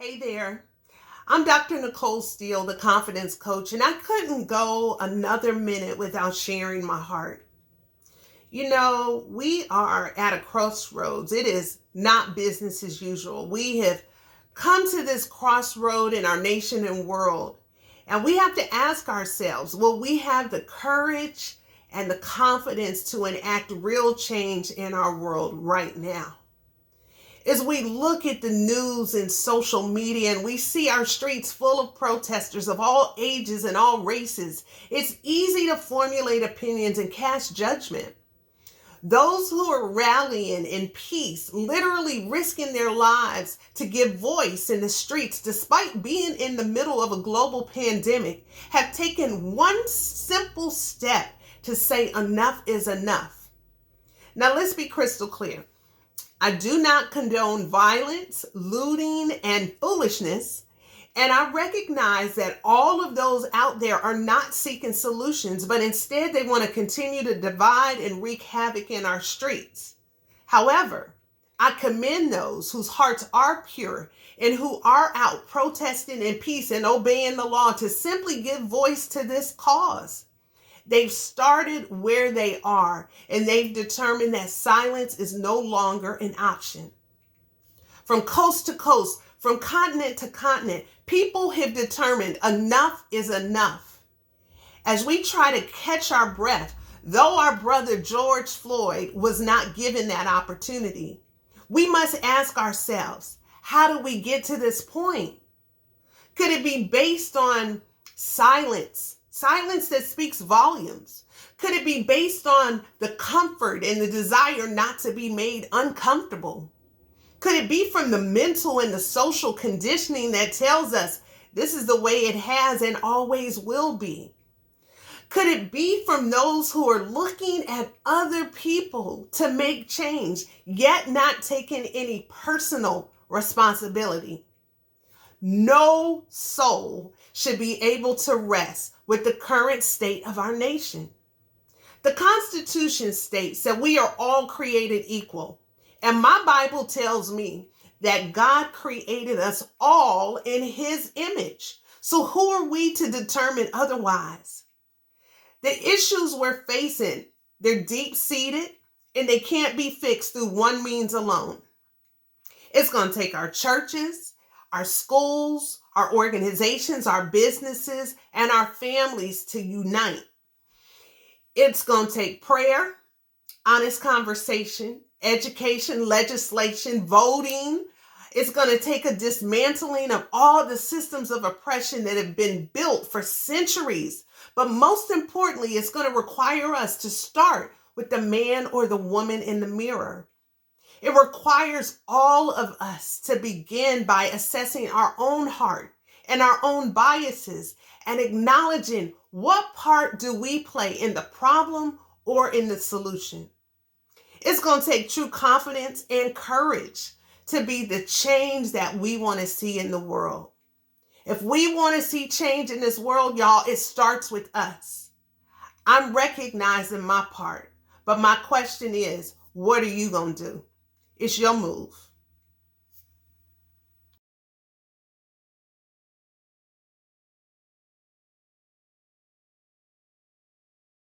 Hey there, I'm Dr. Nicole Steele, the confidence coach, and I couldn't go another minute without sharing my heart. You know, we are at a crossroads. It is not business as usual. We have come to this crossroad in our nation and world, and we have to ask ourselves, will we have the courage and the confidence to enact real change in our world right now? As we look at the news and social media and we see our streets full of protesters of all ages and all races, it's easy to formulate opinions and cast judgment. Those who are rallying in peace, literally risking their lives to give voice in the streets despite being in the middle of a global pandemic, have taken one simple step to say enough is enough. Now let's be crystal clear. I do not condone violence, looting, and foolishness, and I recognize that all of those out there are not seeking solutions, but instead they want to continue to divide and wreak havoc in our streets. However, I commend those whose hearts are pure and who are out protesting in peace and obeying the law to simply give voice to this cause. They've started where they are, and they've determined that silence is no longer an option. From coast to coast, from continent to continent, people have determined enough is enough. As we try to catch our breath, though our brother George Floyd was not given that opportunity, we must ask ourselves, how do we get to this point? Could it be based on silence? Silence that speaks volumes? Could it be based on the comfort and the desire not to be made uncomfortable? Could it be from the mental and the social conditioning that tells us this is the way it has and always will be? Could it be from those who are looking at other people to make change, yet not taking any personal responsibility? No soul should be able to rest with the current state of our nation. The Constitution states that we are all created equal. And my Bible tells me that God created us all in his image. So who are we to determine otherwise? The issues we're facing, they're deep-seated and they can't be fixed through one means alone. It's going to take our churches, our schools, our organizations, our businesses, and our families to unite. It's going to take prayer, honest conversation, education, legislation, voting. It's going to take a dismantling of all the systems of oppression that have been built for centuries. But most importantly, it's going to require us to start with the man or the woman in the mirror. It requires all of us to begin by assessing our own heart and our own biases and acknowledging what part do we play in the problem or in the solution. It's going to take true confidence and courage to be the change that we want to see in the world. If we want to see change in this world, y'all, it starts with us. I'm recognizing my part, but my question is, what are you going to do? It's your move.